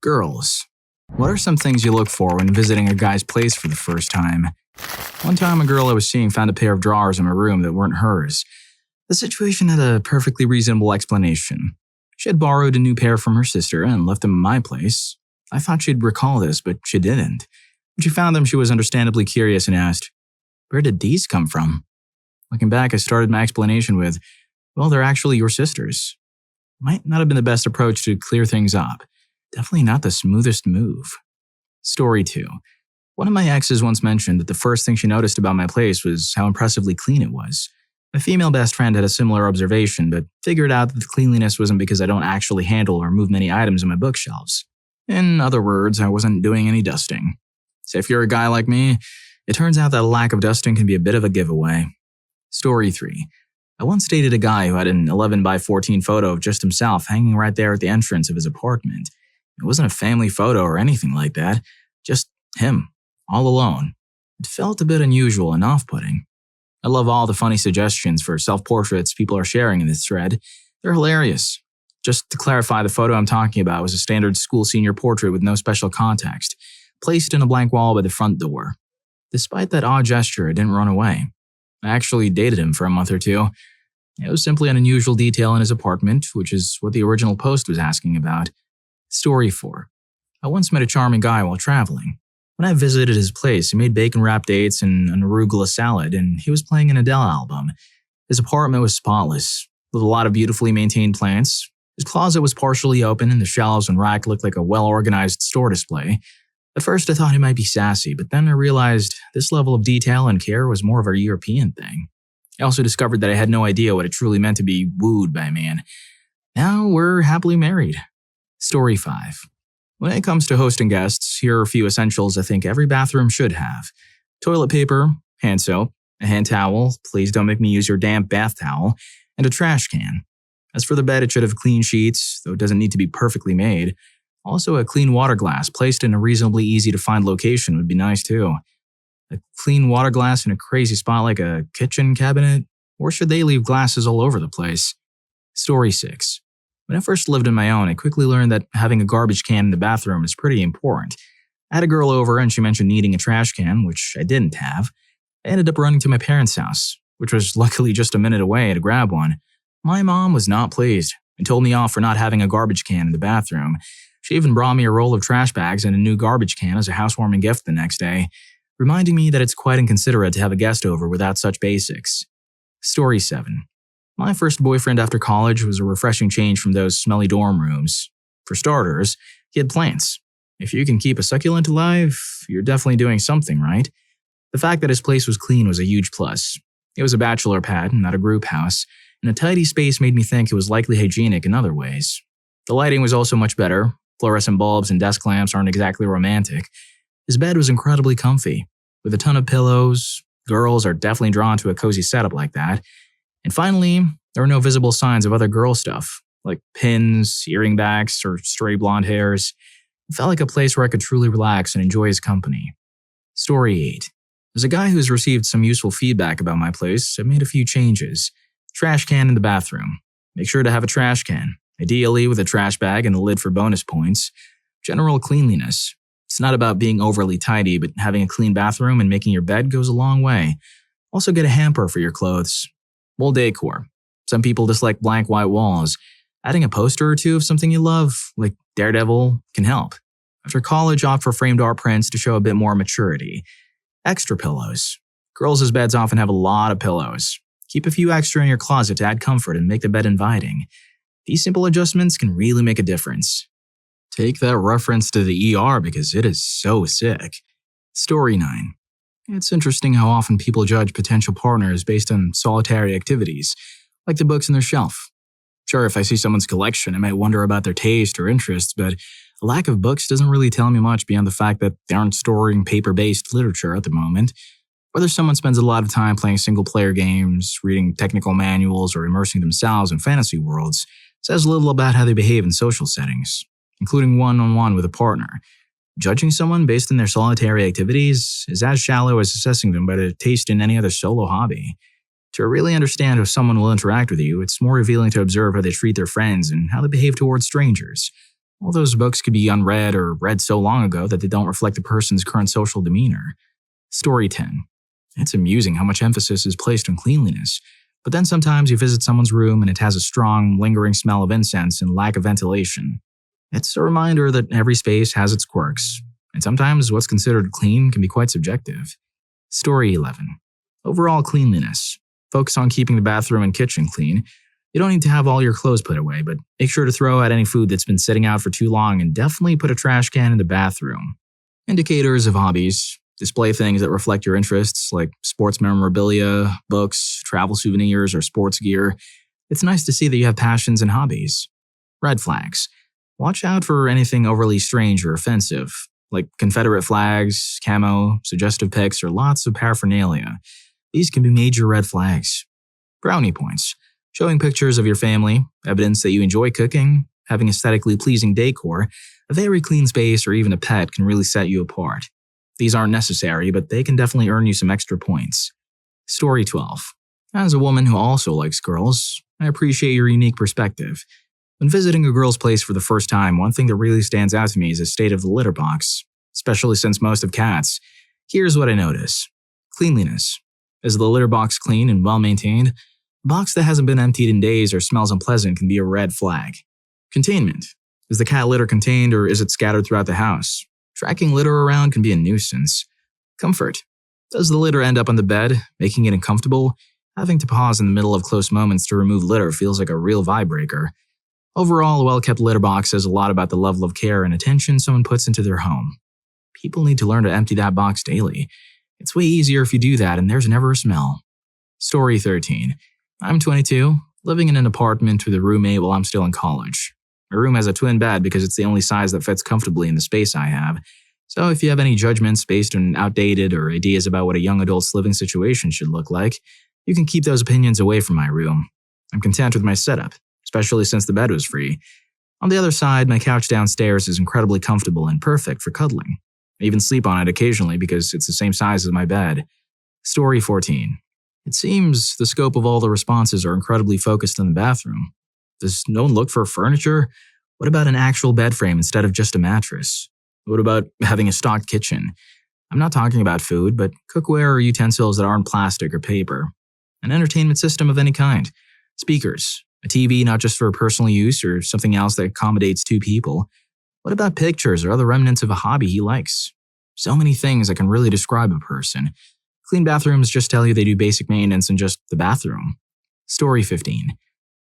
Girls. What are some things you look for when visiting a guy's place for the first time? One time, a girl I was seeing found a pair of drawers in my room that weren't hers. The situation had a perfectly reasonable explanation. She had borrowed a new pair from her sister and left them at my place. I thought she'd recall this, but she didn't. When she found them, she was understandably curious and asked, "Where did these come from?" Looking back, I started my explanation with, "Well, they're actually your sister's." Might not have been the best approach to clear things up. Definitely not the smoothest move. Story 2. One of my exes once mentioned that the first thing she noticed about my place was how impressively clean it was. My female best friend had a similar observation, but figured out that the cleanliness wasn't because I don't actually handle or move many items on my bookshelves. In other words, I wasn't doing any dusting. So if you're a guy like me, it turns out that a lack of dusting can be a bit of a giveaway. Story 3. I once dated a guy who had an 11 by 14 photo of just himself hanging right there at the entrance of his apartment. It wasn't a family photo or anything like that, just him, all alone. It felt a bit unusual and off-putting. I love all the funny suggestions for self-portraits people are sharing in this thread. They're hilarious. Just to clarify, the photo I'm talking about was a standard school senior portrait with no special context, placed in a blank wall by the front door. Despite that odd gesture, it didn't run away. I actually dated him for a month or two. It was simply an unusual detail in his apartment, which is what the original post was asking about. Story 4. I once met a charming guy while traveling. When I visited his place, he made bacon-wrapped dates and an arugula salad, and he was playing an Adele album. His apartment was spotless, with a lot of beautifully maintained plants. His closet was partially open, and the shelves and rack looked like a well-organized store display. At first, I thought he might be sassy, but then I realized this level of detail and care was more of a European thing. I also discovered that I had no idea what it truly meant to be wooed by a man. Now we're happily married. Story 5. When it comes to hosting guests, here are a few essentials I think every bathroom should have. Toilet paper, hand soap, a hand towel, please don't make me use your damp bath towel, and a trash can. As for the bed, it should have clean sheets, though it doesn't need to be perfectly made. Also, a clean water glass placed in a reasonably easy-to-find location would be nice too. A clean water glass in a crazy spot like a kitchen cabinet? Or should they leave glasses all over the place? Story 6. When I first lived on my own, I quickly learned that having a garbage can in the bathroom is pretty important. I had a girl over and she mentioned needing a trash can, which I didn't have. I ended up running to my parents' house, which was luckily just a minute away, to grab one. My mom was not pleased and told me off for not having a garbage can in the bathroom. She even brought me a roll of trash bags and a new garbage can as a housewarming gift the next day, reminding me that it's quite inconsiderate to have a guest over without such basics. Story 7. My first boyfriend after college was a refreshing change from those smelly dorm rooms. For starters, he had plants. If you can keep a succulent alive, you're definitely doing something right. The fact that his place was clean was a huge plus. It was a bachelor pad, not a group house, and a tidy space made me think it was likely hygienic in other ways. The lighting was also much better. Fluorescent bulbs and desk lamps aren't exactly romantic. His bed was incredibly comfy, with a ton of pillows. Girls are definitely drawn to a cozy setup like that. And finally, there were no visible signs of other girl stuff, like pins, earring backs, or stray blonde hairs. It felt like a place where I could truly relax and enjoy his company. Story 8. As a guy who's received some useful feedback about my place, I've made a few changes. Trash can in the bathroom. Make sure to have a trash can, ideally with a trash bag and a lid for bonus points. General cleanliness. It's not about being overly tidy, but having a clean bathroom and making your bed goes a long way. Also get a hamper for your clothes. Wall decor. Some people dislike blank white walls. Adding a poster or two of something you love, like Daredevil, can help. After college, opt for framed art prints to show a bit more maturity. Extra pillows. Girls' beds often have a lot of pillows. Keep a few extra in your closet to add comfort and make the bed inviting. These simple adjustments can really make a difference. Take that reference to the ER because it is so sick. Story 9. It's interesting how often people judge potential partners based on solitary activities, like the books on their shelf. Sure, if I see someone's collection, I might wonder about their taste or interests, but a lack of books doesn't really tell me much beyond the fact that they aren't storing paper-based literature at the moment. Whether someone spends a lot of time playing single-player games, reading technical manuals, or immersing themselves in fantasy worlds says little about how they behave in social settings, including one-on-one with a partner. Judging someone based on their solitary activities is as shallow as assessing them by their taste in any other solo hobby. To really understand how someone will interact with you, it's more revealing to observe how they treat their friends and how they behave towards strangers. All those books could be unread or read so long ago that they don't reflect the person's current social demeanor. Story 10. It's amusing how much emphasis is placed on cleanliness, but then sometimes you visit someone's room and it has a strong, lingering smell of incense and lack of ventilation. It's a reminder that every space has its quirks, and sometimes what's considered clean can be quite subjective. Story 11. Overall cleanliness. Focus on keeping the bathroom and kitchen clean. You don't need to have all your clothes put away, but make sure to throw out any food that's been sitting out for too long and definitely put a trash can in the bathroom. Indicators of hobbies. Display things that reflect your interests, like sports memorabilia, books, travel souvenirs, or sports gear. It's nice to see that you have passions and hobbies. Red flags. Watch out for anything overly strange or offensive, like Confederate flags, camo, suggestive pics, or lots of paraphernalia. These can be major red flags. Brownie points. Showing pictures of your family, evidence that you enjoy cooking, having aesthetically pleasing decor, a very clean space, or even a pet can really set you apart. These aren't necessary, but they can definitely earn you some extra points. Story 12. As a woman who also likes girls, I appreciate your unique perspective. When visiting a girl's place for the first time, one thing that really stands out to me is the state of the litter box, especially since most have cats. Here's what I notice. Cleanliness. Is the litter box clean and well-maintained? A box that hasn't been emptied in days or smells unpleasant can be a red flag. Containment. Is the cat litter contained or is it scattered throughout the house? Tracking litter around can be a nuisance. Comfort. Does the litter end up on the bed, making it uncomfortable? Having to pause in the middle of close moments to remove litter feels like a real vibe-breaker. Overall, a well-kept litter box says a lot about the level of care and attention someone puts into their home. People need to learn to empty that box daily. It's way easier if you do that and there's never a smell. Story 13. I'm 22, living in an apartment with a roommate while I'm still in college. My room has a twin bed because it's the only size that fits comfortably in the space I have. So if you have any judgments based on outdated or ideas about what a young adult's living situation should look like, you can keep those opinions away from my room. I'm content with my setup, especially since the bed was free. On the other side, my couch downstairs is incredibly comfortable and perfect for cuddling. I even sleep on it occasionally because it's the same size as my bed. Story 14. It seems the scope of all the responses are incredibly focused on the bathroom. Does no one look for furniture? What about an actual bed frame instead of just a mattress? What about having a stocked kitchen? I'm not talking about food, but cookware or utensils that aren't plastic or paper. An entertainment system of any kind. Speakers. A TV not just for personal use or something else that accommodates two people. What about pictures or other remnants of a hobby he likes? So many things that can really describe a person. Clean bathrooms just tell you they do basic maintenance in just the bathroom. Story 15.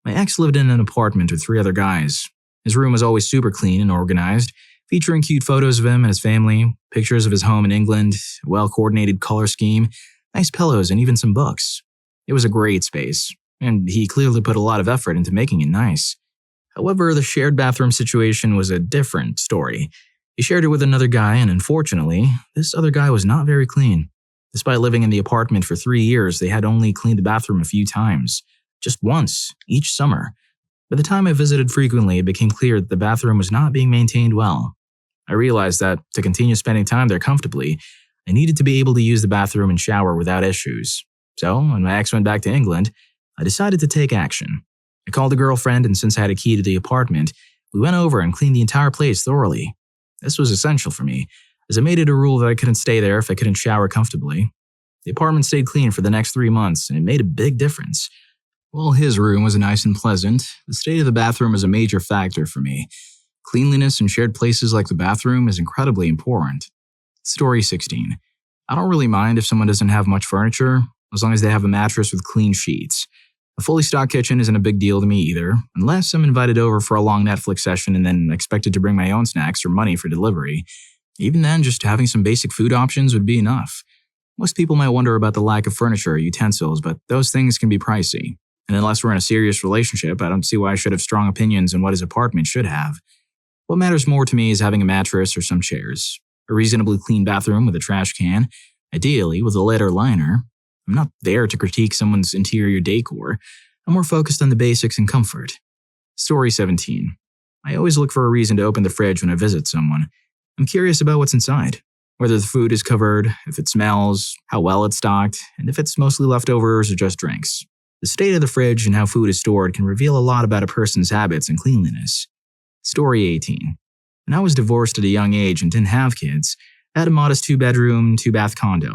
My ex lived in an apartment with 3 other guys. His room was always super clean and organized, featuring cute photos of him and his family, pictures of his home in England, a well-coordinated color scheme, nice pillows, and even some books. It was a great space, and he clearly put a lot of effort into making it nice. However, the shared bathroom situation was a different story. He shared it with another guy, and unfortunately, this other guy was not very clean. Despite living in the apartment for 3 years, they had only cleaned the bathroom a few times. Just once, each summer. By the time I visited frequently, it became clear that the bathroom was not being maintained well. I realized that, to continue spending time there comfortably, I needed to be able to use the bathroom and shower without issues. So, when my ex went back to England, I decided to take action. I called a girlfriend, and since I had a key to the apartment, we went over and cleaned the entire place thoroughly. This was essential for me, as I made it a rule that I couldn't stay there if I couldn't shower comfortably. The apartment stayed clean for the next 3 months, and it made a big difference. While his room was nice and pleasant, the state of the bathroom was a major factor for me. Cleanliness in shared places like the bathroom is incredibly important. Story 16. I don't really mind if someone doesn't have much furniture, as long as they have a mattress with clean sheets. A fully stocked kitchen isn't a big deal to me either, unless I'm invited over for a long Netflix session and then expected to bring my own snacks or money for delivery. Even then, just having some basic food options would be enough. Most people might wonder about the lack of furniture or utensils, but those things can be pricey. And unless we're in a serious relationship, I don't see why I should have strong opinions on what his apartment should have. What matters more to me is having a mattress or some chairs, a reasonably clean bathroom with a trash can, ideally with a lid or liner. I'm not there to critique someone's interior decor. I'm more focused on the basics and comfort. Story 17. I always look for a reason to open the fridge when I visit someone. I'm curious about what's inside, whether the food is covered, if it smells, how well it's stocked, and if it's mostly leftovers or just drinks. The state of the fridge and how food is stored can reveal a lot about a person's habits and cleanliness. Story 18. When I was divorced at a young age and didn't have kids, I had a modest 2-bedroom, 2-bath condo.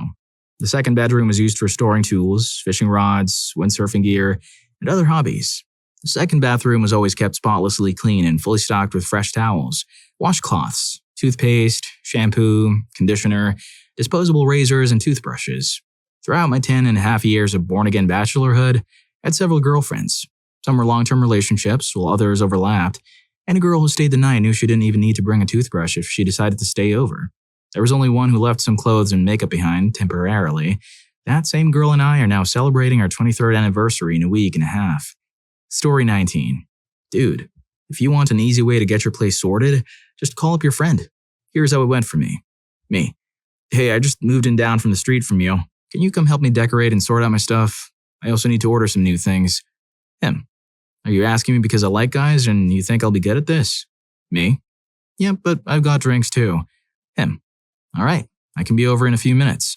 The second bedroom was used for storing tools, fishing rods, windsurfing gear, and other hobbies. The second bathroom was always kept spotlessly clean and fully stocked with fresh towels, washcloths, toothpaste, shampoo, conditioner, disposable razors, and toothbrushes. Throughout my 10.5 years of born-again bachelorhood, I had several girlfriends. Some were long-term relationships, while others overlapped, and a girl who stayed the night knew she didn't even need to bring a toothbrush if she decided to stay over. There was only one who left some clothes and makeup behind, temporarily. That same girl and I are now celebrating our 23rd anniversary in a week and a half. Story 19. Dude, if you want an easy way to get your place sorted, just call up your friend. Here's how it went for me. Me. Hey, I just moved in down from the street from you. Can you come help me decorate and sort out my stuff? I also need to order some new things. Him. Are you asking me because I like guys and you think I'll be good at this? Me. Yeah, but I've got drinks too. Him. All right, I can be over in a few minutes.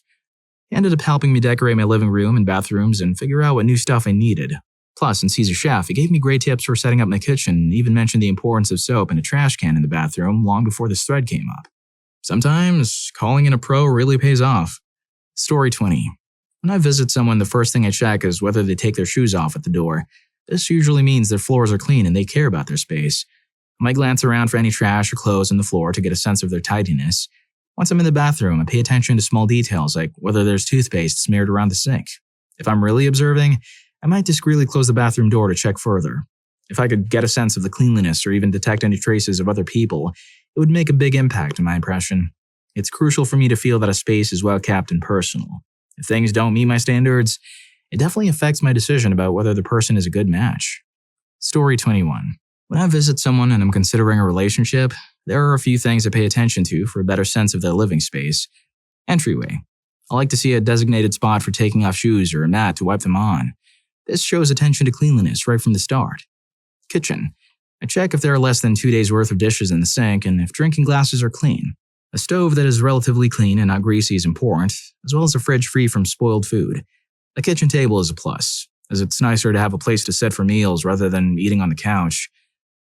He ended up helping me decorate my living room and bathrooms and figure out what new stuff I needed. Plus, since he's a chef, he gave me great tips for setting up my kitchen and even mentioned the importance of soap and a trash can in the bathroom long before this thread came up. Sometimes, calling in a pro really pays off. Story 20. When I visit someone, the first thing I check is whether they take their shoes off at the door. This usually means their floors are clean and they care about their space. I might glance around for any trash or clothes on the floor to get a sense of their tidiness. Once I'm in the bathroom, I pay attention to small details like whether there's toothpaste smeared around the sink. If I'm really observing, I might discreetly close the bathroom door to check further. If I could get a sense of the cleanliness or even detect any traces of other people, it would make a big impact in my impression. It's crucial for me to feel that a space is well kept and personal. If things don't meet my standards, it definitely affects my decision about whether the person is a good match. Story 21. When I visit someone and I'm considering a relationship, there are a few things I pay attention to for a better sense of their living space. Entryway. I like to see a designated spot for taking off shoes or a mat to wipe them on. This shows attention to cleanliness right from the start. Kitchen. I check if there are less than 2 days' worth of dishes in the sink and if drinking glasses are clean. A stove that is relatively clean and not greasy is important, as well as a fridge free from spoiled food. A kitchen table is a plus, as it's nicer to have a place to sit for meals rather than eating on the couch.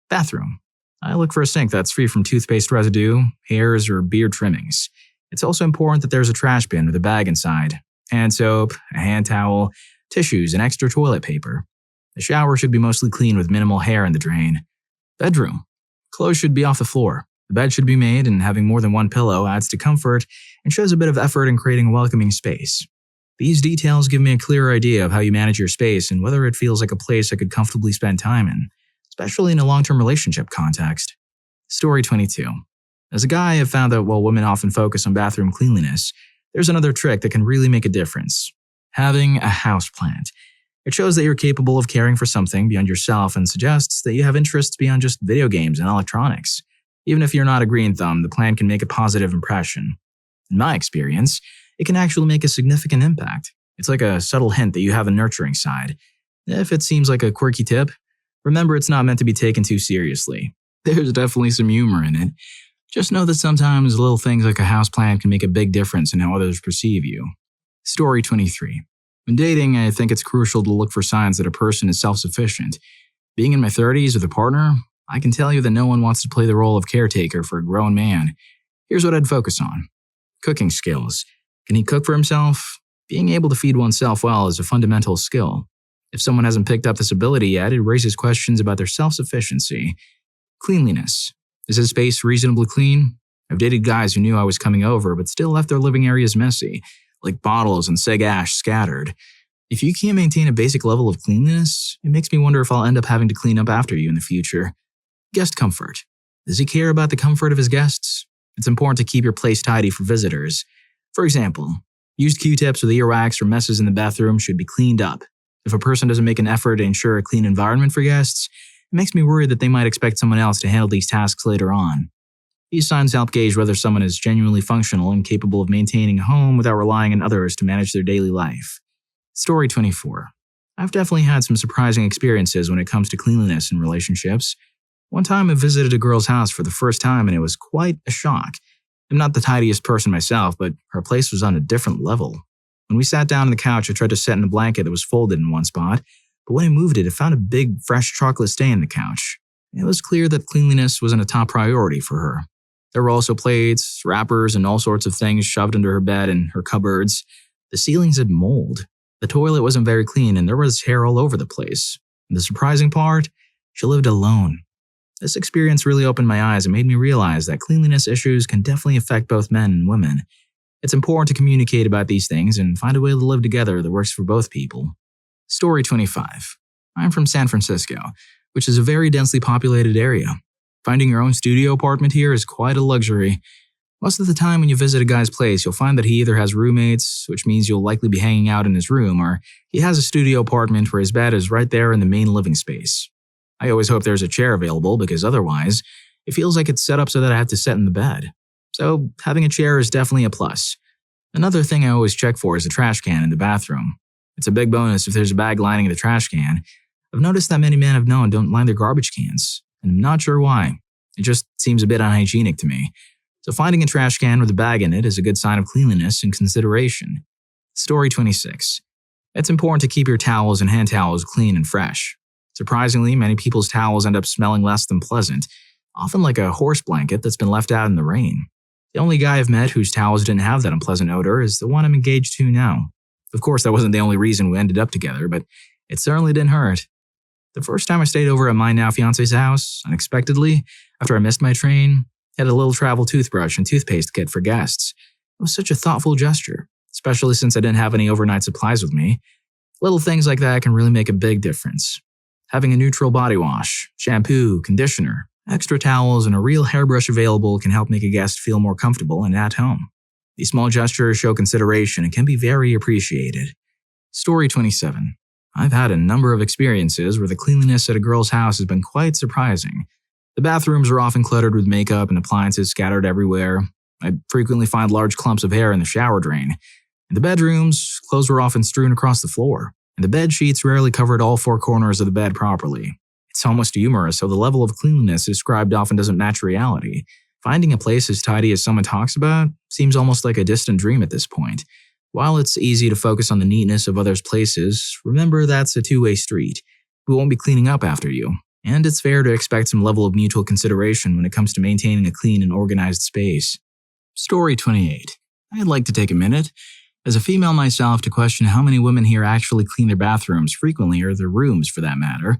Bathroom. I look for a sink that's free from toothpaste residue, hairs, or beard trimmings. It's also important that there's a trash bin with a bag inside, hand soap, a hand towel, tissues, and extra toilet paper. The shower should be mostly clean with minimal hair in the drain. Bedroom. Clothes should be off the floor. The bed should be made, and having more than one pillow adds to comfort and shows a bit of effort in creating a welcoming space. These details give me a clearer idea of how you manage your space and whether it feels like a place I could comfortably spend time in, especially in a long-term relationship context. Story 22. As a guy, I've found that while women often focus on bathroom cleanliness, there's another trick that can really make a difference. Having a houseplant. It shows that you're capable of caring for something beyond yourself and suggests that you have interests beyond just video games and electronics. Even if you're not a green thumb, the plant can make a positive impression. In my experience, it can actually make a significant impact. It's like a subtle hint that you have a nurturing side. If it seems like a quirky tip, remember it's not meant to be taken too seriously. There's definitely some humor in it. Just know that sometimes little things like a houseplant can make a big difference in how others perceive you. Story 23. When dating, I think it's crucial to look for signs that a person is self-sufficient. Being in my 30s with a partner, I can tell you that no one wants to play the role of caretaker for a grown man. Here's what I'd focus on. Cooking skills. Can he cook for himself? Being able to feed oneself well is a fundamental skill. If someone hasn't picked up this ability yet, it raises questions about their self-sufficiency. Cleanliness. Is his space reasonably clean? I've dated guys who knew I was coming over but still left their living areas messy, like bottles and seg ash scattered. If you can't maintain a basic level of cleanliness, it makes me wonder if I'll end up having to clean up after you in the future. Guest comfort. Does he care about the comfort of his guests? It's important to keep your place tidy for visitors. For example, used Q-tips with earwax or messes in the bathroom should be cleaned up. If a person doesn't make an effort to ensure a clean environment for guests, it makes me worried that they might expect someone else to handle these tasks later on. These signs help gauge whether someone is genuinely functional and capable of maintaining a home without relying on others to manage their daily life. Story 24. I've definitely had some surprising experiences when it comes to cleanliness in relationships. One time I visited a girl's house for the first time and it was quite a shock. I'm not the tidiest person myself, but her place was on a different level. When we sat down on the couch, I tried to set in a blanket that was folded in one spot, but when I moved it, I found a big, fresh chocolate stain on the couch. It was clear that cleanliness wasn't a top priority for her. There were also plates, wrappers, and all sorts of things shoved under her bed and her cupboards. The ceilings had mold. The toilet wasn't very clean, and there was hair all over the place. And the surprising part, she lived alone. This experience really opened my eyes and made me realize that cleanliness issues can definitely affect both men and women. It's important to communicate about these things and find a way to live together that works for both people. Story 25. I'm from San Francisco, which is a very densely populated area. Finding your own studio apartment here is quite a luxury. Most of the time when you visit a guy's place, you'll find that he either has roommates, which means you'll likely be hanging out in his room, or he has a studio apartment where his bed is right there in the main living space. I always hope there's a chair available because otherwise, it feels like it's set up so that I have to sit in the bed. So having a chair is definitely a plus. Another thing I always check for is a trash can in the bathroom. It's a big bonus if there's a bag lining the trash can. I've noticed that many men I've known don't line their garbage cans, and I'm not sure why. It just seems a bit unhygienic to me. So finding a trash can with a bag in it is a good sign of cleanliness and consideration. Story 26. It's important to keep your towels and hand towels clean and fresh. Surprisingly, many people's towels end up smelling less than pleasant, often like a horse blanket that's been left out in the rain. The only guy I've met whose towels didn't have that unpleasant odor is the one I'm engaged to now. Of course, that wasn't the only reason we ended up together, but it certainly didn't hurt. The first time I stayed over at my now fiance's house, unexpectedly, after I missed my train, I had a little travel toothbrush and toothpaste kit for guests. It was such a thoughtful gesture, especially since I didn't have any overnight supplies with me. Little things like that can really make a big difference. Having a neutral body wash, shampoo, conditioner, extra towels, and a real hairbrush available can help make a guest feel more comfortable and at home. These small gestures show consideration and can be very appreciated. Story 27. I've had a number of experiences where the cleanliness at a girl's house has been quite surprising. The bathrooms are often cluttered with makeup and appliances scattered everywhere. I frequently find large clumps of hair in the shower drain. In the bedrooms, clothes were often strewn across the floor, and the bed sheets rarely covered all four corners of the bed properly. It's almost humorous how the level of cleanliness described often doesn't match reality. Finding a place as tidy as someone talks about seems almost like a distant dream at this point. While it's easy to focus on the neatness of others' places, remember that's a two-way street. We won't be cleaning up after you, and it's fair to expect some level of mutual consideration when it comes to maintaining a clean and organized space. Story 28. I'd like to take a minute, as a female myself, to question how many women here actually clean their bathrooms frequently, or their rooms for that matter.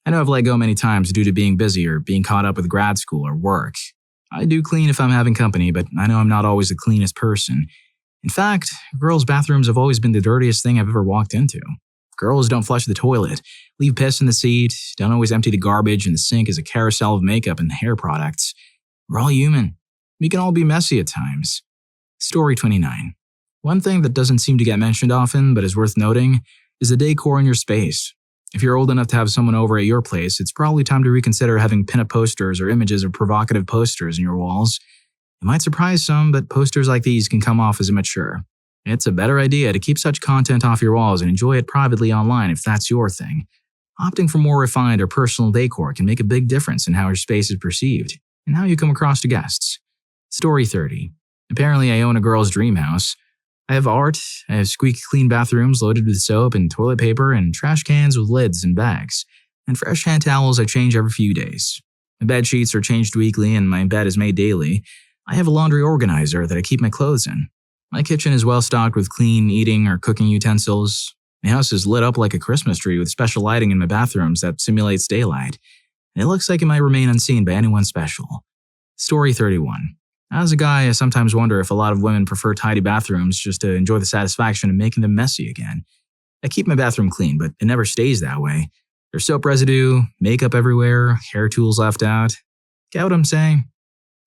I know I've let go many times due to being busy or being caught up with grad school or work. I do clean if I'm having company, but I know I'm not always the cleanest person. In fact, girls' bathrooms have always been the dirtiest thing I've ever walked into. Girls don't flush the toilet, leave piss in the seat, don't always empty the garbage, and the sink is a carousel of makeup and hair products. We're all human. We can all be messy at times. Story 29. One thing that doesn't seem to get mentioned often, but is worth noting, is the decor in your space. If you're old enough to have someone over at your place, it's probably time to reconsider having pin-up posters or images of provocative posters in your walls. It might surprise some, but posters like these can come off as immature. It's a better idea to keep such content off your walls and enjoy it privately online if that's your thing. Opting for more refined or personal decor can make a big difference in how your space is perceived and how you come across to guests. Story 30. Apparently, I own a girl's dream house. I have art, I have squeaky clean bathrooms loaded with soap and toilet paper and trash cans with lids and bags, and fresh hand towels I change every few days. My bed sheets are changed weekly and my bed is made daily. I have a laundry organizer that I keep my clothes in. My kitchen is well stocked with clean eating or cooking utensils. My house is lit up like a Christmas tree with special lighting in my bathrooms that simulates daylight, and it looks like it might remain unseen by anyone special. Story 31. As a guy, I sometimes wonder if a lot of women prefer tidy bathrooms just to enjoy the satisfaction of making them messy again. I keep my bathroom clean, but it never stays that way. There's soap residue, makeup everywhere, hair tools left out. Get what I'm saying?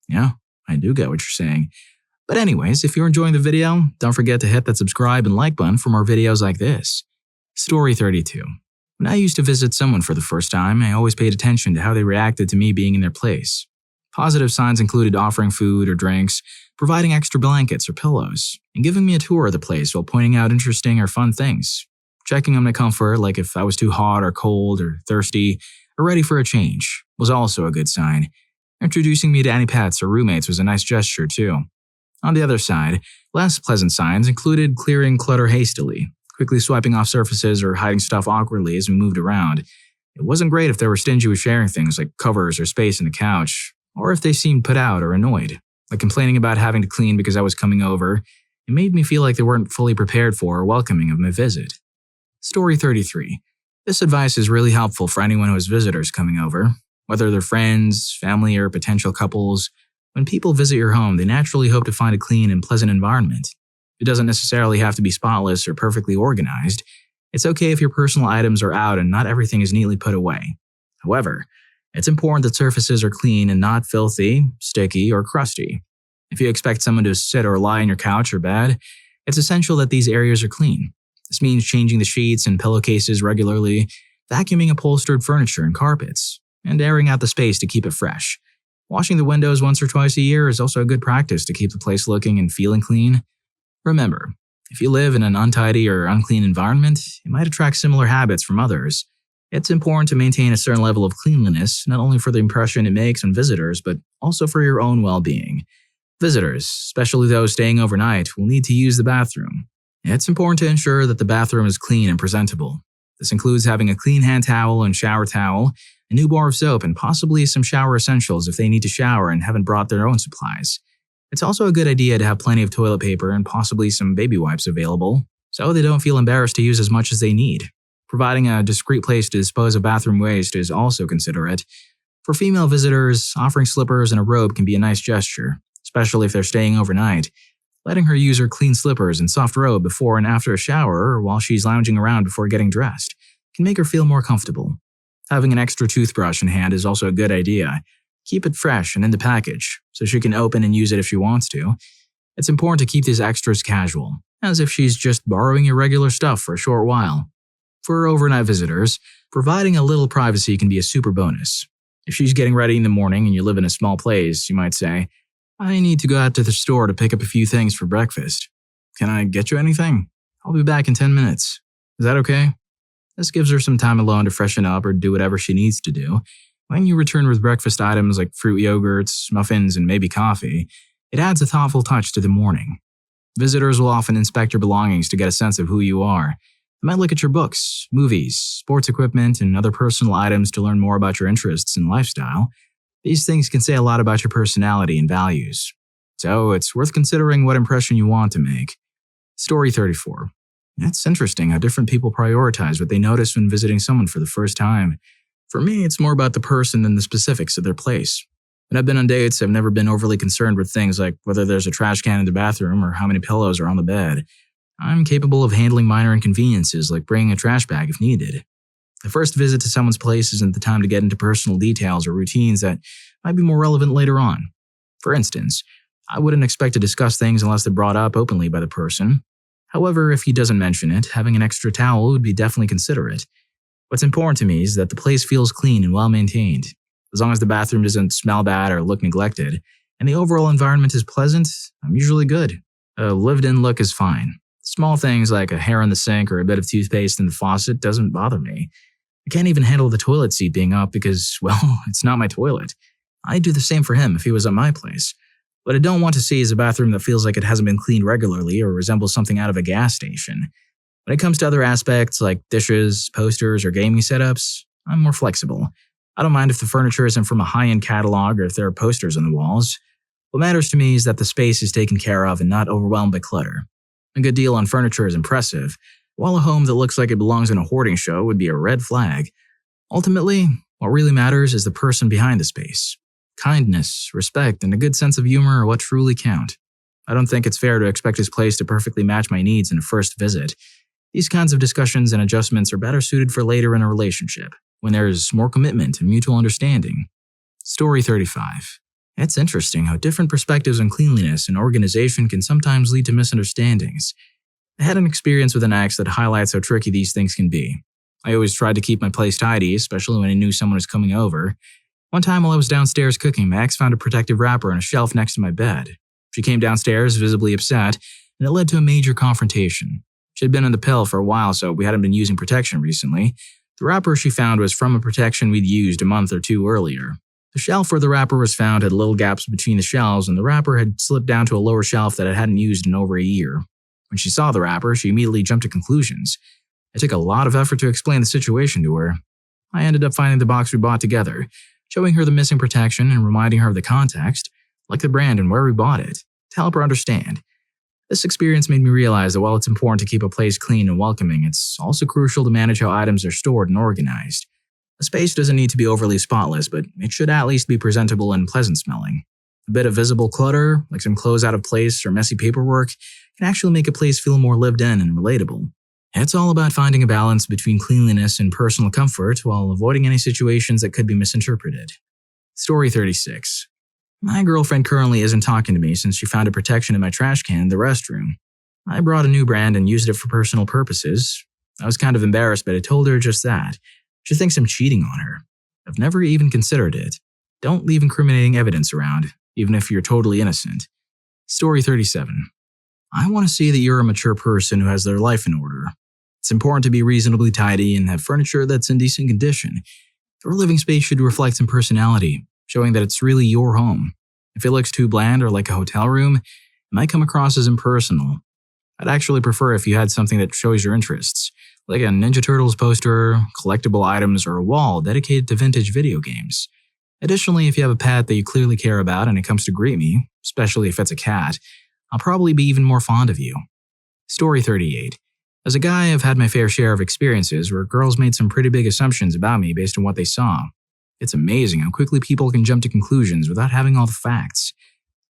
Yeah, I do get what you're saying. But anyways, if you're enjoying the video, don't forget to hit that subscribe and like button for more videos like this. Story 32. When I used to visit someone for the first time, I always paid attention to how they reacted to me being in their place. Positive signs included offering food or drinks, providing extra blankets or pillows, and giving me a tour of the place while pointing out interesting or fun things. Checking on my comfort, like if I was too hot or cold or thirsty or ready for a change, was also a good sign. Introducing me to any pets or roommates was a nice gesture too. On the other side, less pleasant signs included clearing clutter hastily, quickly swiping off surfaces or hiding stuff awkwardly as we moved around. It wasn't great if they were stingy with sharing things like covers or space in the couch, or if they seemed put out or annoyed. like complaining about having to clean because I was coming over. It made me feel like they weren't fully prepared for or welcoming of my visit. Story 33. This advice is really helpful for anyone who has visitors coming over, whether they're friends, family, or potential couples. When people visit your home, they naturally hope to find a clean and pleasant environment. It doesn't necessarily have to be spotless or perfectly organized. It's okay if your personal items are out and not everything is neatly put away. However, it's important that surfaces are clean and not filthy, sticky, or crusty. If you expect someone to sit or lie on your couch or bed, it's essential that these areas are clean. This means changing the sheets and pillowcases regularly, vacuuming upholstered furniture and carpets, and airing out the space to keep it fresh. Washing the windows once or twice a year is also a good practice to keep the place looking and feeling clean. Remember, if you live in an untidy or unclean environment, you might attract similar habits from others. It's important to maintain a certain level of cleanliness, not only for the impression it makes on visitors, but also for your own well-being. Visitors, especially those staying overnight, will need to use the bathroom. It's important to ensure that the bathroom is clean and presentable. This includes having a clean hand towel and shower towel, a new bar of soap, and possibly some shower essentials if they need to shower and haven't brought their own supplies. It's also a good idea to have plenty of toilet paper and possibly some baby wipes available, so they don't feel embarrassed to use as much as they need. Providing a discreet place to dispose of bathroom waste is also considerate. For female visitors, offering slippers and a robe can be a nice gesture, especially if they're staying overnight. Letting her use her clean slippers and soft robe before and after a shower or while she's lounging around before getting dressed can make her feel more comfortable. Having an extra toothbrush in hand is also a good idea. Keep it fresh and in the package, so she can open and use it if she wants to. It's important to keep these extras casual, as if she's just borrowing your regular stuff for a short while. For overnight visitors, providing a little privacy can be a super bonus. If she's getting ready in the morning and you live in a small place, you might say, "I need to go out to the store to pick up a few things for breakfast. Can I get you anything? I'll be back in 10 minutes. Is that okay?" This gives her some time alone to freshen up or do whatever she needs to do. When you return with breakfast items like fruit yogurts, muffins, and maybe coffee, it adds a thoughtful touch to the morning. Visitors will often inspect your belongings to get a sense of who you are. They might look at your books, movies, sports equipment, and other personal items to learn more about your interests and lifestyle. These things can say a lot about your personality and values. So it's worth considering what impression you want to make. Story 34. It's interesting how different people prioritize what they notice when visiting someone for the first time. For me, it's more about the person than the specifics of their place. When I've been on dates, I've never been overly concerned with things like whether there's a trash can in the bathroom or how many pillows are on the bed. I'm capable of handling minor inconveniences like bringing a trash bag if needed. The first visit to someone's place isn't the time to get into personal details or routines that might be more relevant later on. For instance, I wouldn't expect to discuss things unless they're brought up openly by the person. However, if he doesn't mention it, having an extra towel would be definitely considerate. What's important to me is that the place feels clean and well-maintained. As long as the bathroom doesn't smell bad or look neglected, and the overall environment is pleasant, I'm usually good. A lived-in look is fine. Small things like a hair in the sink or a bit of toothpaste in the faucet doesn't bother me. I can't even handle the toilet seat being up because, well, it's not my toilet. I'd do the same for him if he was at my place. What I don't want to see is a bathroom that feels like it hasn't been cleaned regularly or resembles something out of a gas station. When it comes to other aspects like dishes, posters, or gaming setups, I'm more flexible. I don't mind if the furniture isn't from a high-end catalog or if there are posters on the walls. What matters to me is that the space is taken care of and not overwhelmed by clutter. A good deal on furniture is impressive, while a home that looks like it belongs in a hoarding show would be a red flag. Ultimately, what really matters is the person behind the space. Kindness, respect, and a good sense of humor are what truly count. I don't think it's fair to expect his place to perfectly match my needs in a first visit. These kinds of discussions and adjustments are better suited for later in a relationship, when there's more commitment and mutual understanding. Story 35. It's interesting how different perspectives on cleanliness and organization can sometimes lead to misunderstandings. I had an experience with an ex that highlights how tricky these things can be. I always tried to keep my place tidy, especially when I knew someone was coming over. One time while I was downstairs cooking, my ex found a protective wrapper on a shelf next to my bed. She came downstairs visibly upset, and it led to a major confrontation. She had been on the pill for a while, so we hadn't been using protection recently. The wrapper she found was from a protection we'd used a month or two earlier. The shelf where the wrapper was found had little gaps between the shelves, and the wrapper had slipped down to a lower shelf that I hadn't used in over a year. When she saw the wrapper, she immediately jumped to conclusions. It took a lot of effort to explain the situation to her. I ended up finding the box we bought together, showing her the missing protection and reminding her of the context. like the brand and where we bought it, to help her understand. This experience made me realize that while it's important to keep a place clean and welcoming, it's also crucial to manage how items are stored and organized. A space doesn't need to be overly spotless, but it should at least be presentable and pleasant smelling. A bit of visible clutter, like some clothes out of place or messy paperwork, can actually make a place feel more lived in and relatable. It's all about finding a balance between cleanliness and personal comfort while avoiding any situations that could be misinterpreted. Story 36. My girlfriend currently isn't talking to me since she found a protection in my trash can in the restroom. I brought a new brand and used it for personal purposes. I was kind of embarrassed, but I told her just that. She thinks I'm cheating on her. I've never even considered it. Don't leave incriminating evidence around, even if you're totally innocent. Story 37. I want to see that you're a mature person who has their life in order. It's important to be reasonably tidy and have furniture that's in decent condition. Your living space should reflect some personality, showing that it's really your home. If it looks too bland or like a hotel room, it might come across as impersonal. I'd actually prefer if you had something that shows your interests, like a Ninja Turtles poster, collectible items, or a wall dedicated to vintage video games. Additionally, if you have a pet that you clearly care about and it comes to greet me, especially if it's a cat, I'll probably be even more fond of you. Story 38. As a guy, I've had my fair share of experiences where girls made some pretty big assumptions about me based on what they saw. It's amazing how quickly people can jump to conclusions without having all the facts.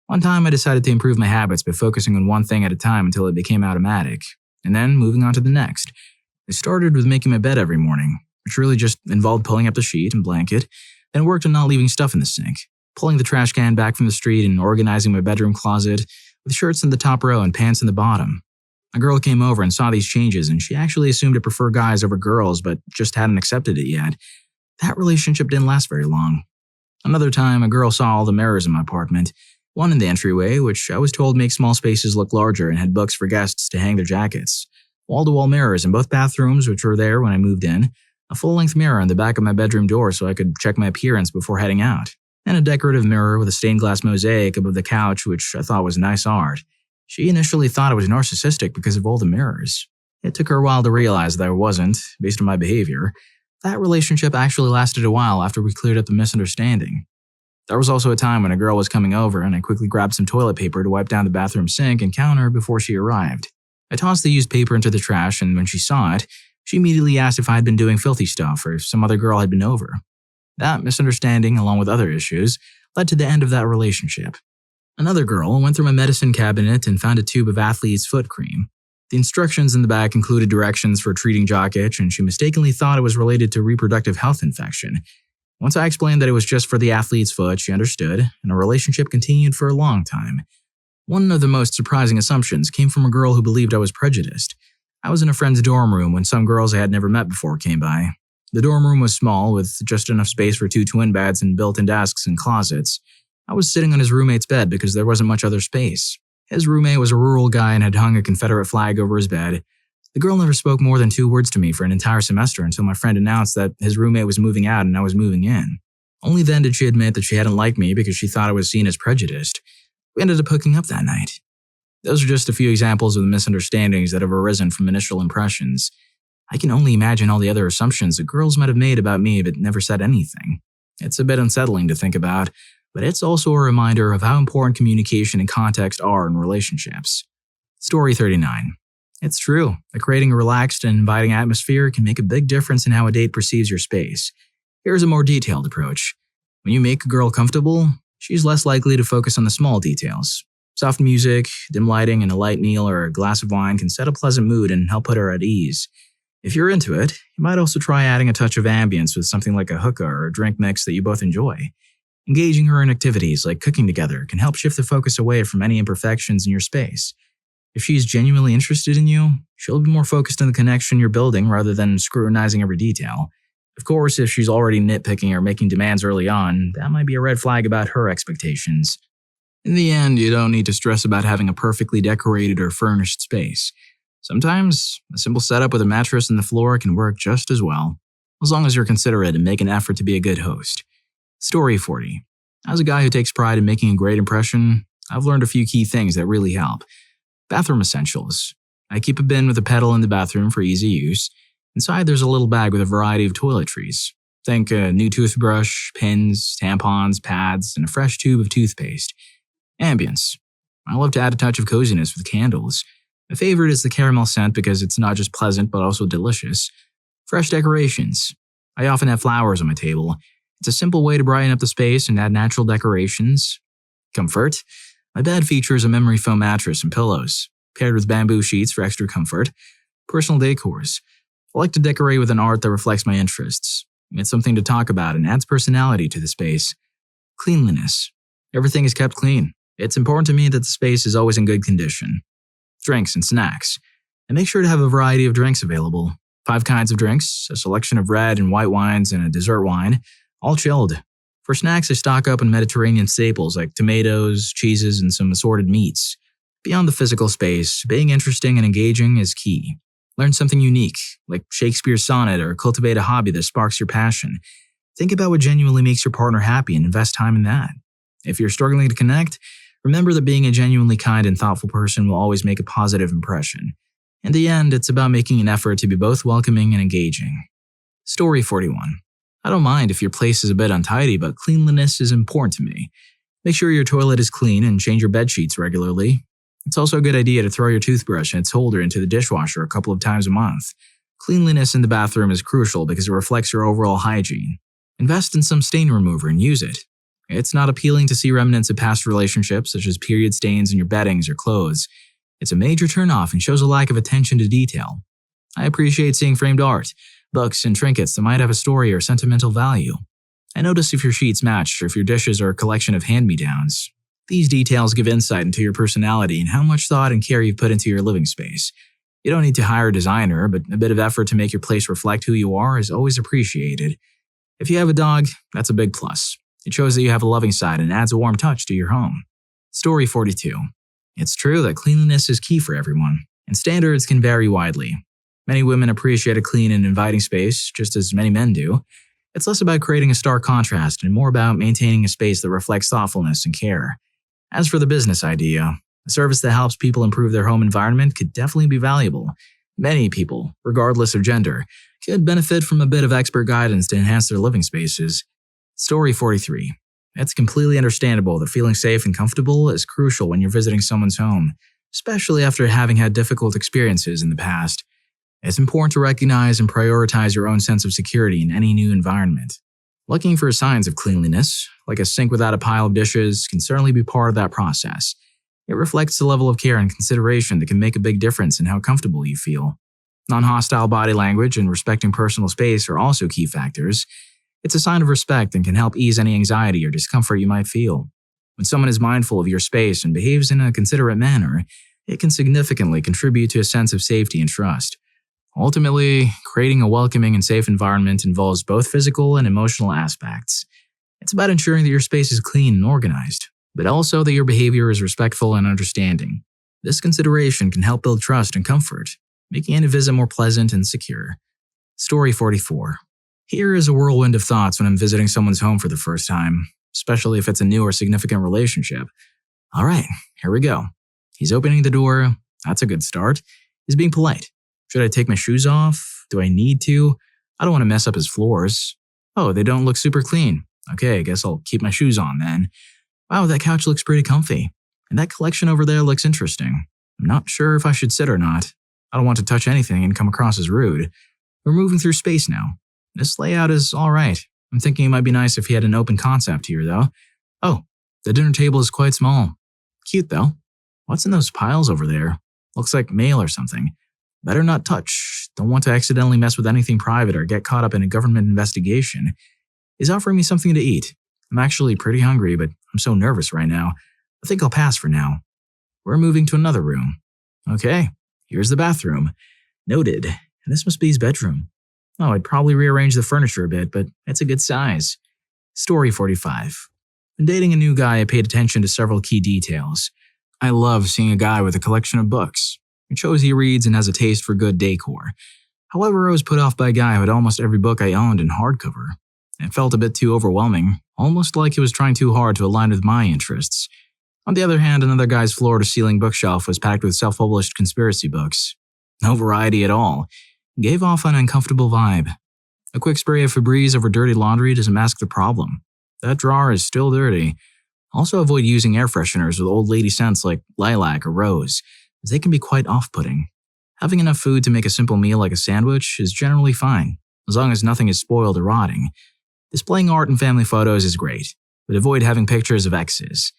One time I decided to improve my habits by focusing on one thing at a time until it became automatic, and then moving on to the next. I started with making my bed every morning, which really just involved pulling up the sheet and blanket, then worked on not leaving stuff in the sink, pulling the trash can back from the street and organizing my bedroom closet with shirts in the top row and pants in the bottom. A girl came over and saw these changes, and she actually assumed I prefer guys over girls but just hadn't accepted it yet. That relationship didn't last very long. Another time, a girl saw all the mirrors in my apartment, one in the entryway, which I was told makes small spaces look larger and had books for guests to hang their jackets, wall-to-wall mirrors in both bathrooms which were there when I moved in, a full-length mirror on the back of my bedroom door so I could check my appearance before heading out, and a decorative mirror with a stained glass mosaic above the couch which I thought was nice art. She initially thought I was narcissistic because of all the mirrors. It took her a while to realize that I wasn't, based on my behavior. That relationship actually lasted a while after we cleared up the misunderstanding. There was also a time when a girl was coming over and I quickly grabbed some toilet paper to wipe down the bathroom sink and counter before she arrived. I tossed the used paper into the trash, and when she saw it, she immediately asked if I had been doing filthy stuff or if some other girl had been over. That misunderstanding, along with other issues, led to the end of that relationship. Another girl went through my medicine cabinet and found a tube of athlete's foot cream. The instructions in the back included directions for treating jock itch, and she mistakenly thought it was related to reproductive health infection. Once I explained that it was just for the athlete's foot, she understood, and our relationship continued for a long time. One of the most surprising assumptions came from a girl who believed I was prejudiced. I was in a friend's dorm room when some girls I had never met before came by. The dorm room was small, with just enough space for 2 twin beds and built-in desks and closets. I was sitting on his roommate's bed because there wasn't much other space. His roommate was a rural guy and had hung a Confederate flag over his bed. The girl never spoke more than 2 words to me for an entire semester until my friend announced that his roommate was moving out and I was moving in. Only then did she admit that she hadn't liked me because she thought I was seen as prejudiced. We ended up hooking up that night. Those are just a few examples of the misunderstandings that have arisen from initial impressions. I can only imagine all the other assumptions that girls might have made about me but never said anything. It's a bit unsettling to think about, but it's also a reminder of how important communication and context are in relationships. Story 39. It's true that creating a relaxed and inviting atmosphere can make a big difference in how a date perceives your space. Here's a more detailed approach. When you make a girl comfortable, she's less likely to focus on the small details. Soft music, dim lighting, and a light meal or a glass of wine can set a pleasant mood and help put her at ease. If you're into it, you might also try adding a touch of ambience with something like a hookah or a drink mix that you both enjoy. Engaging her in activities like cooking together can help shift the focus away from any imperfections in your space. If she's genuinely interested in you, she'll be more focused on the connection you're building rather than scrutinizing every detail. Of course, if she's already nitpicking or making demands early on, that might be a red flag about her expectations. In the end, you don't need to stress about having a perfectly decorated or furnished space. Sometimes, a simple setup with a mattress on the floor can work just as well, as long as you're considerate and make an effort to be a good host. Story 40. As a guy who takes pride in making a great impression, I've learned a few key things that really help. Bathroom essentials. I keep a bin with a pedal in the bathroom for easy use. Inside there's a little bag with a variety of toiletries. Think a new toothbrush, pins, tampons, pads, and a fresh tube of toothpaste. Ambience. I love to add a touch of coziness with candles. My favorite is the caramel scent because it's not just pleasant but also delicious. Fresh decorations. I often have flowers on my table. It's a simple way to brighten up the space and add natural decorations. Comfort. My bed features a memory foam mattress and pillows, paired with bamboo sheets for extra comfort. Personal decors. I like to decorate with an art that reflects my interests. It's something to talk about and adds personality to the space. Cleanliness. Everything is kept clean. It's important to me that the space is always in good condition. Drinks and snacks. I make sure to have a variety of drinks available. 5 kinds of drinks, a selection of red and white wines, and a dessert wine, all chilled. For snacks, I stock up on Mediterranean staples like tomatoes, cheeses, and some assorted meats. Beyond the physical space, being interesting and engaging is key. Learn something unique, like Shakespeare's sonnet, or cultivate a hobby that sparks your passion. Think about what genuinely makes your partner happy and invest time in that. If you're struggling to connect, remember that being a genuinely kind and thoughtful person will always make a positive impression. In the end, it's about making an effort to be both welcoming and engaging. Story 41. I don't mind if your place is a bit untidy, but cleanliness is important to me. Make sure your toilet is clean and change your bed sheets regularly. It's also a good idea to throw your toothbrush and its holder into the dishwasher a couple of times a month. Cleanliness in the bathroom is crucial because it reflects your overall hygiene. Invest in some stain remover and use it. It's not appealing to see remnants of past relationships, such as period stains in your beddings or clothes. It's a major turnoff and shows a lack of attention to detail. I appreciate seeing framed art, books, and trinkets that might have a story or sentimental value. I notice if your sheets match or if your dishes are a collection of hand-me-downs. These details give insight into your personality and how much thought and care you've put into your living space. You don't need to hire a designer, but a bit of effort to make your place reflect who you are is always appreciated. If you have a dog, that's a big plus. It shows that you have a loving side and adds a warm touch to your home. Story 42. It's true that cleanliness is key for everyone, and standards can vary widely. Many women appreciate a clean and inviting space, just as many men do. It's less about creating a stark contrast and more about maintaining a space that reflects thoughtfulness and care. As for the business idea, a service that helps people improve their home environment could definitely be valuable. Many people, regardless of gender, could benefit from a bit of expert guidance to enhance their living spaces. Story 43. It's completely understandable that feeling safe and comfortable is crucial when you're visiting someone's home, especially after having had difficult experiences in the past. It's important to recognize and prioritize your own sense of security in any new environment. Looking for signs of cleanliness, like a sink without a pile of dishes, can certainly be part of that process. It reflects the level of care and consideration that can make a big difference in how comfortable you feel. Non-hostile body language and respecting personal space are also key factors. It's a sign of respect and can help ease any anxiety or discomfort you might feel. When someone is mindful of your space and behaves in a considerate manner, it can significantly contribute to a sense of safety and trust. Ultimately, creating a welcoming and safe environment involves both physical and emotional aspects. It's about ensuring that your space is clean and organized, but also that your behavior is respectful and understanding. This consideration can help build trust and comfort, making any visit more pleasant and secure. Story 44. Here is a whirlwind of thoughts when I'm visiting someone's home for the first time, especially if it's a new or significant relationship. All right, here we go. He's opening the door. That's a good start. He's being polite. Should I take my shoes off? Do I need to? I don't want to mess up his floors. Oh, they don't look super clean. Okay, I guess I'll keep my shoes on then. Wow, that couch looks pretty comfy. And that collection over there looks interesting. I'm not sure if I should sit or not. I don't want to touch anything and come across as rude. We're moving through space now. This layout is alright. I'm thinking it might be nice if he had an open concept here, though. Oh, the dinner table is quite small. Cute, though. What's in those piles over there? Looks like mail or something. Better not touch. Don't want to accidentally mess with anything private or get caught up in a government investigation. He's offering me something to eat. I'm actually pretty hungry, but I'm so nervous right now. I think I'll pass for now. We're moving to another room. Okay, here's the bathroom. Noted. And this must be his bedroom. Oh, I'd probably rearrange the furniture a bit, but it's a good size. Story 45. When dating a new guy, I paid attention to several key details. I love seeing a guy with a collection of books. It shows he reads and has a taste for good decor. However, I was put off by a guy who had almost every book I owned in hardcover. It felt a bit too overwhelming, almost like he was trying too hard to align with my interests. On the other hand, another guy's floor-to-ceiling bookshelf was packed with self-published conspiracy books. No variety at all. Gave off an uncomfortable vibe. A quick spray of Febreze over dirty laundry doesn't mask the problem. That drawer is still dirty. Also avoid using air fresheners with old lady scents like lilac or rose, as they can be quite off-putting. Having enough food to make a simple meal like a sandwich is generally fine, as long as nothing is spoiled or rotting. Displaying art and family photos is great, but avoid having pictures of exes.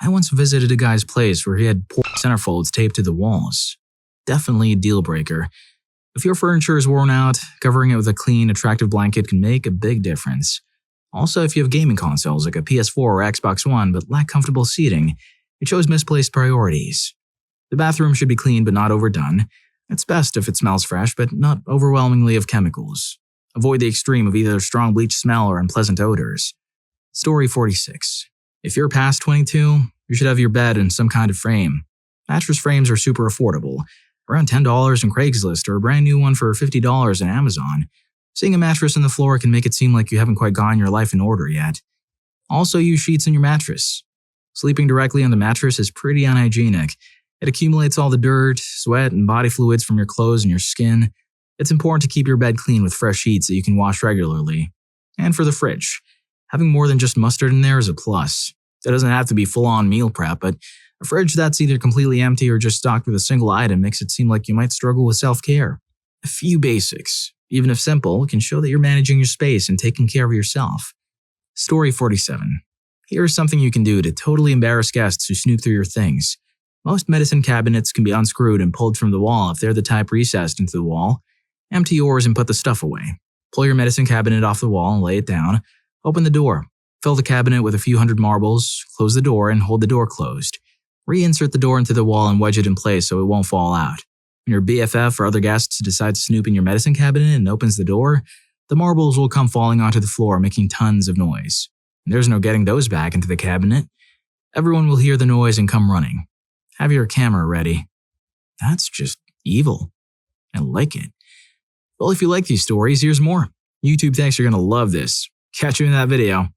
I once visited a guy's place where he had centerfolds taped to the walls. Definitely a deal breaker. If your furniture is worn out, covering it with a clean, attractive blanket can make a big difference. Also, if you have gaming consoles like a PS4 or Xbox One but lack comfortable seating, it shows misplaced priorities. The bathroom should be clean but not overdone. It's best if it smells fresh but not overwhelmingly of chemicals. Avoid the extreme of either strong bleach smell or unpleasant odors. Story 46. If you're past 22, you should have your bed in some kind of frame. Mattress frames are super affordable, around $10 on Craigslist or a brand new one for $50 on Amazon. Seeing a mattress on the floor can make it seem like you haven't quite gotten your life in order yet. Also, use sheets in your mattress. Sleeping directly on the mattress is pretty unhygienic. It accumulates all the dirt, sweat, and body fluids from your clothes and your skin. It's important to keep your bed clean with fresh sheets that you can wash regularly. And for the fridge, having more than just mustard in there is a plus. It doesn't have to be full-on meal prep, but a fridge that's either completely empty or just stocked with a single item makes it seem like you might struggle with self-care. A few basics, even if simple, can show that you're managing your space and taking care of yourself. Story 47. Here's something you can do to totally embarrass guests who snoop through your things. Most medicine cabinets can be unscrewed and pulled from the wall if they're the type recessed into the wall. Empty yours and put the stuff away. Pull your medicine cabinet off the wall and lay it down. Open the door. Fill the cabinet with a few hundred marbles, close the door, and hold the door closed. Reinsert the door into the wall and wedge it in place so it won't fall out. When your BFF or other guests decide to snoop in your medicine cabinet and opens the door, the marbles will come falling onto the floor, making tons of noise. There's no getting those back into the cabinet. Everyone will hear the noise and come running. Have your camera ready. That's just evil. I like it. Well, if you like these stories, here's more. YouTube thinks you're going to love this. Catch you in that video.